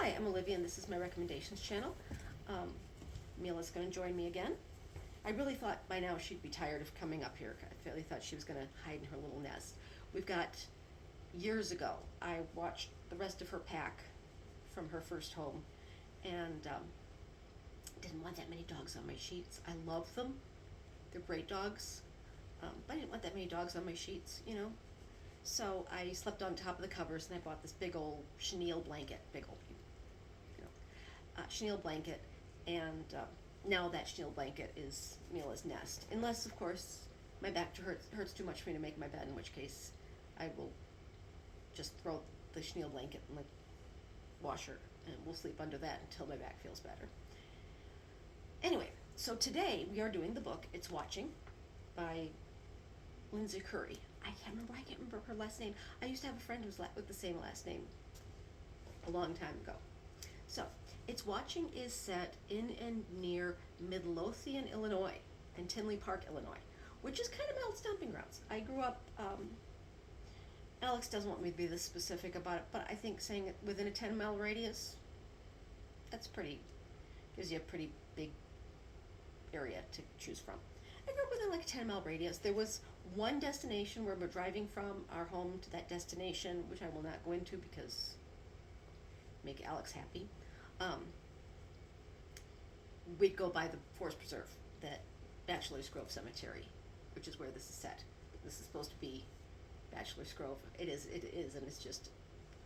Hi, I'm Olivia and this is my recommendations channel. Mila's going to join me again. I really thought by now she'd be tired of coming up here. I really thought she was going to hide in her little nest. We've got, years ago, I watched the rest of her pack from her first home and didn't want that many dogs on my sheets. I love them. They're great dogs. But I didn't want that many dogs on my sheets, you know. So I slept on top of the covers and I bought this big old chenille blanket, chenille blanket, and now that chenille blanket is Mila's nest. Unless, of course, my back hurts too much for me to make my bed, in which case I will just throw the chenille blanket in the washer and we'll sleep under that until my back feels better. Anyway, so today we are doing the book It's Watching by Lindsay Currie. I can't remember her last name. I used to have a friend who was with the same last name a long time ago. So, It's Watching is set in and near Midlothian, Illinois, and Tinley Park, Illinois, which is kind of my old stomping grounds. I grew up, Alex doesn't want me to be this specific about it, but I think saying it within a 10-mile radius, gives you a pretty big area to choose from. I grew up within like a 10-mile radius. There was one destination where we're driving from our home to that destination, which I will not go into because make Alex happy. We'd go by the Forest Preserve, that Bachelor's Grove Cemetery, which is where this is set. This is supposed to be Bachelor's Grove. It is, and it's just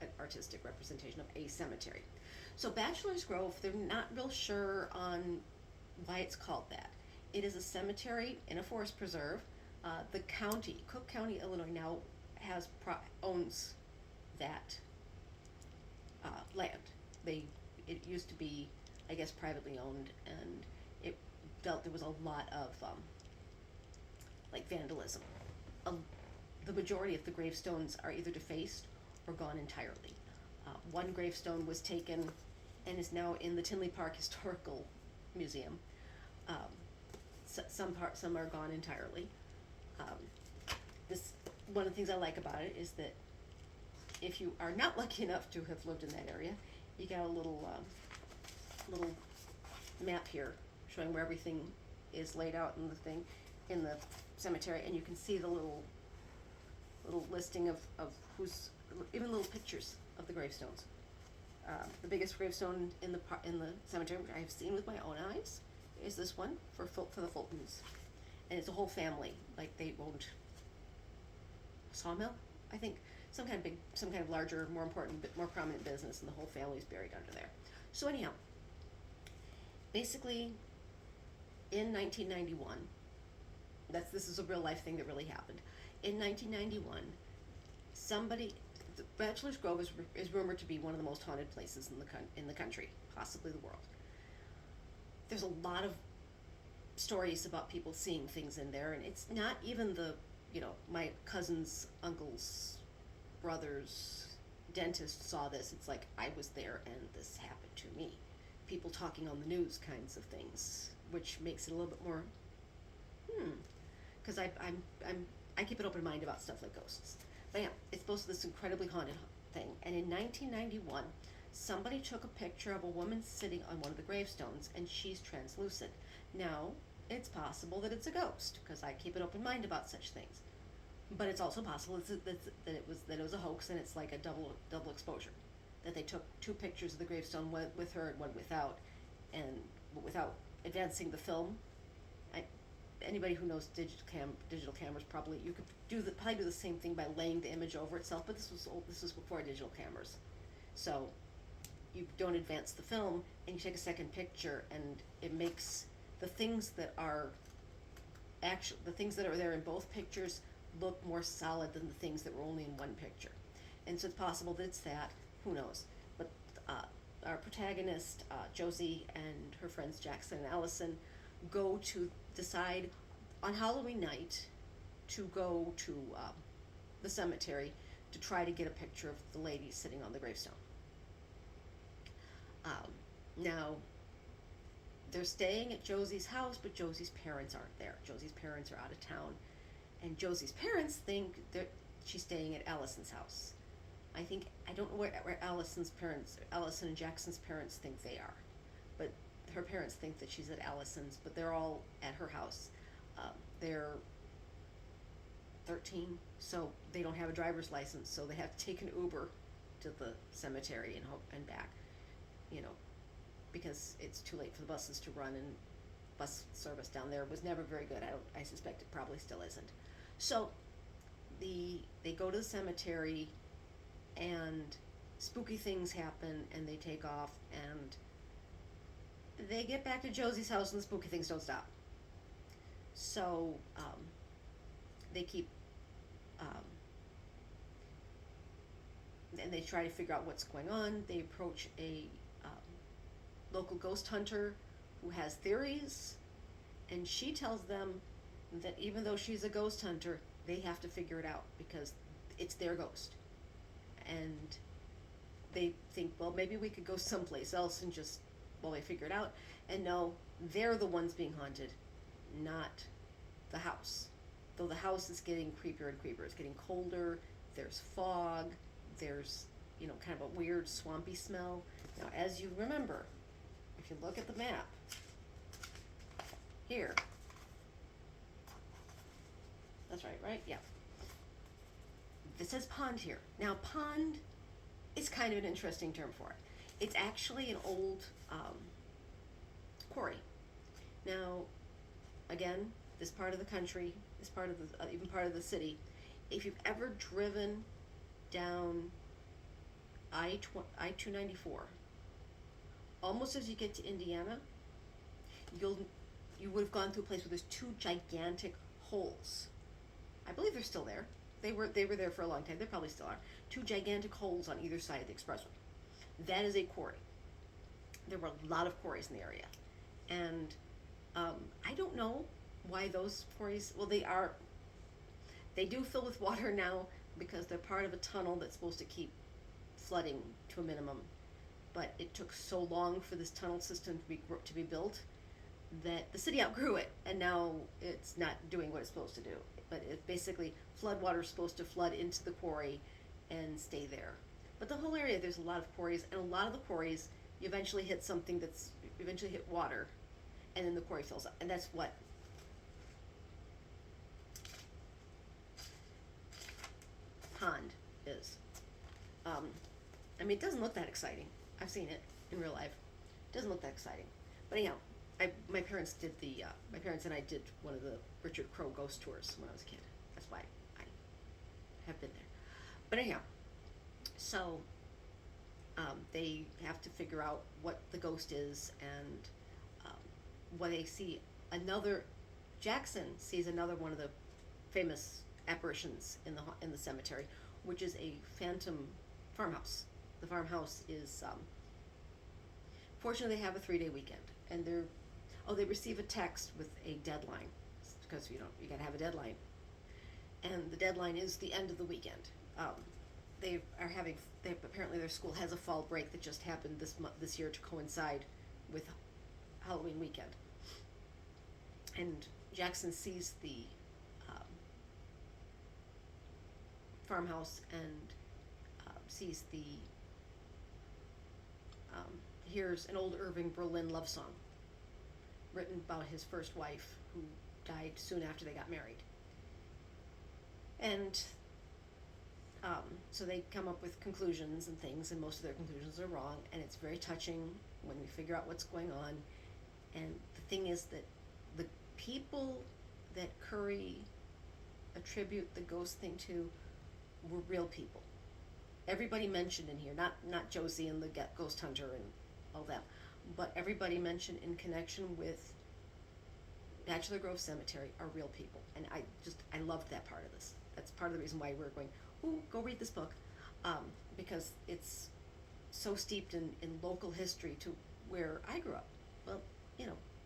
an artistic representation of a cemetery. So Bachelor's Grove, they're not real sure on why it's called that. It is a cemetery in a forest preserve. The county, Cook County, Illinois, now owns that land. It used to be, I guess, privately owned, and there was a lot of like vandalism. The majority of the gravestones are either defaced or gone entirely. One gravestone was taken and is now in the Tinley Park Historical Museum. Some are gone entirely. One of the things I like about it is that if you are not lucky enough to have lived in that area, you got a little map here showing where everything is laid out in the cemetery, and you can see the little listing of who's, even little pictures of the gravestones. The biggest gravestone in the cemetery, which I have seen with my own eyes, is this one for the Fultons, and it's a whole family. Like they owned a sawmill, I think, some kind of larger, more important, more prominent business, and the whole family's buried under there. So anyhow, basically, in 1991, this is a real life thing that really happened. In 1991, the Bachelor's Grove is rumored to be one of the most haunted places in the country, possibly the world. There's a lot of stories about people seeing things in there, and it's not even my cousin's uncle's brother's dentist saw this. It's like, I was there and this happened to me. People talking on the news kinds of things, which makes it a little bit more, because I keep an open mind about stuff like ghosts. But yeah, it's supposed to be this incredibly haunted thing. And in 1991, somebody took a picture of a woman sitting on one of the gravestones, and she's translucent. Now, it's possible that it's a ghost, because I keep an open mind about such things. But it's also possible that it was a hoax, and it's like a double exposure. That they took two pictures of the gravestone, one with her and one without, and without advancing the film. Anybody who knows digital cameras, you could probably do the same thing by laying the image over itself. But this was before digital cameras, so you don't advance the film, and you take a second picture, and it makes the things that are there in both pictures look more solid than the things that were only in one picture. And so it's possible that it's that. Who knows? But our protagonist, Josie, and her friends Jackson and Allison go to decide on Halloween night to go to the cemetery to try to get a picture of the lady sitting on the gravestone. Now, they're staying at Josie's house, but Josie's parents aren't there. Josie's parents are out of town, and Josie's parents think that she's staying at Allison's house. I don't know where Allison and Jackson's parents think they are, but her parents think that she's at Allison's, but they're all at her house. They're 13, so they don't have a driver's license, so they have to take an Uber to the cemetery and back, you know, because it's too late for the buses to run, and bus service down there was never very good. I suspect it probably still isn't. So they go to the cemetery, and spooky things happen, and they take off, and they get back to Josie's house, and the spooky things don't stop. So they keep, and they try to figure out what's going on. They approach a local ghost hunter who has theories, and she tells them that even though she's a ghost hunter, they have to figure it out because it's their ghost. And they think, well, maybe we could go someplace else and just, well, they figure it out. And no, they're the ones being haunted, not the house. Though the house is getting creepier and creepier. It's getting colder, there's fog, there's, kind of a weird swampy smell. Now, as you remember, if you look at the map, here, that's right? Yeah. It says pond here. Now, pond is kind of an interesting term for it. It's actually an old quarry. Now, again, this part of the country, this part of the even part of the city, if you've ever driven down I-294, almost as you get to Indiana, you would have gone through a place where there's two gigantic holes. I believe they're still there. They were there for a long time. They probably still are. Two gigantic holes on either side of the expressway. That is a quarry. There were a lot of quarries in the area, and I don't know why those quarries. Well, they do fill with water now because they're part of a tunnel that's supposed to keep flooding to a minimum. But it took so long for this tunnel system to be built that the city outgrew it, and now it's not doing what it's supposed to do. But it basically, flood water is supposed to flood into the quarry and stay there. But the whole area, there's a lot of quarries, and a lot of the quarries, you eventually hit something that's eventually hit water, and then the quarry fills up, and that's what pond is. It doesn't look that exciting. I've seen it in real life. It doesn't look that exciting. But anyhow, my parents and I did one of the Richard Crowe ghost tours when I was a kid. That's why I have been there. But anyhow, so they have to figure out what the ghost is, and when they see Jackson sees another one of the famous apparitions in the cemetery, which is a phantom farmhouse. The farmhouse is, fortunately, they have a 3-day weekend, and they receive a text with a deadline, because you gotta have a deadline, and the deadline is the end of the weekend. Apparently their school has a fall break that just happened this year to coincide with Halloween weekend, and Jackson sees the farmhouse and sees hears an old Irving Berlin love song written about his first wife who died soon after they got married. And so they come up with conclusions and things, and most of their conclusions are wrong, and it's very touching when we figure out what's going on. And the thing is that the people that Currie attribute the ghost thing to were real people. Everybody mentioned in here, not Josie and the ghost hunter and all that, but everybody mentioned in connection with Bachelor Grove Cemetery are real people. And I loved that part of this. That's part of the reason why we're going, ooh, go read this book, because it's so steeped in local history to where I grew up. Well,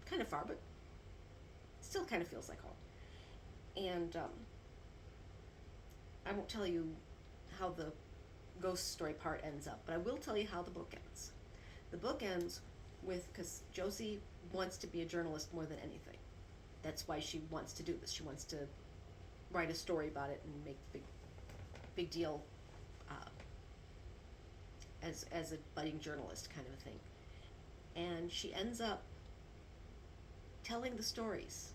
kind of far, but still kind of feels like home. And I won't tell you how the ghost story part ends up, but I will tell you how the book ends. The book ends with, because Josie wants to be a journalist more than anything. That's why she wants to do this. She wants to write a story about it and make big deal as a budding journalist kind of a thing. And she ends up telling the stories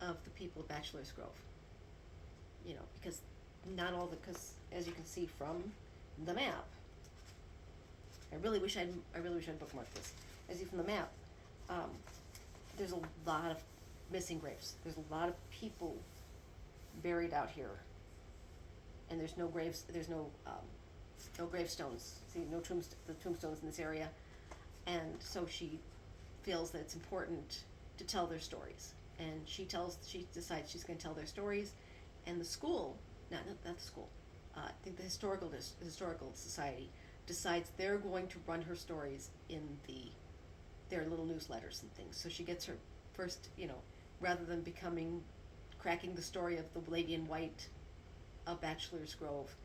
of the people of Bachelor's Grove. Because not all because as you can see from the map, I really wish I'd bookmarked this. As you from the map, there's a lot of missing graves. There's a lot of people buried out here, and there's no graves. There's no gravestones. See, the tombstones in this area, and so she feels that it's important to tell their stories, and she decides she's going to tell their stories, and the school, not the school, I think the historical society decides they're going to run her stories in their little newsletters and things. So she gets her first, rather than cracking the story of the lady in white of Bachelor's Grove,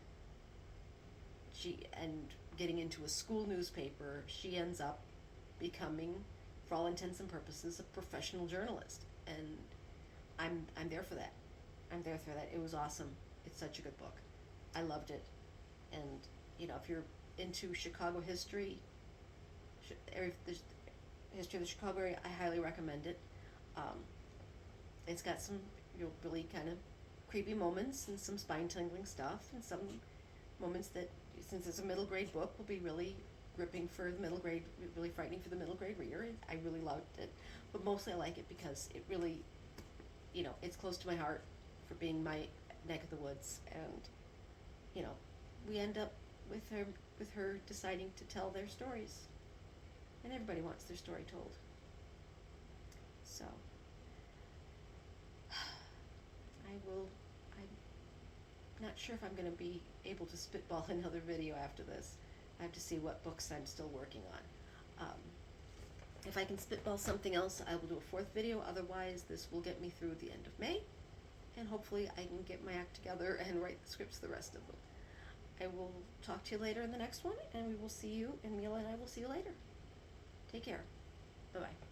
and getting into a school newspaper, she ends up becoming, for all intents and purposes, a professional journalist. And I'm there for that. I'm there for that. It was awesome. It's such a good book. I loved it. And if you're into Chicago history, the history of the Chicago area, I highly recommend it. It's got some really kind of creepy moments and some spine-tingling stuff, and some moments that, since it's a middle grade book, will be really gripping for the middle grade, really frightening for the middle grade reader. I really loved it, but mostly I like it because it really, it's close to my heart for being my neck of the woods, and we end up with her deciding to tell their stories, and everybody wants their story told. So I'm not sure if I'm going to be able to spitball another video after this. I have to see what books I'm still working on. If I can spitball something else, I will do a fourth video. Otherwise, this will get me through the end of May, and hopefully I can get my act together and write the scripts the rest of them. I will talk to you later in the next one, and we will see you, and Mila and I will see you later. Take care. Bye-bye.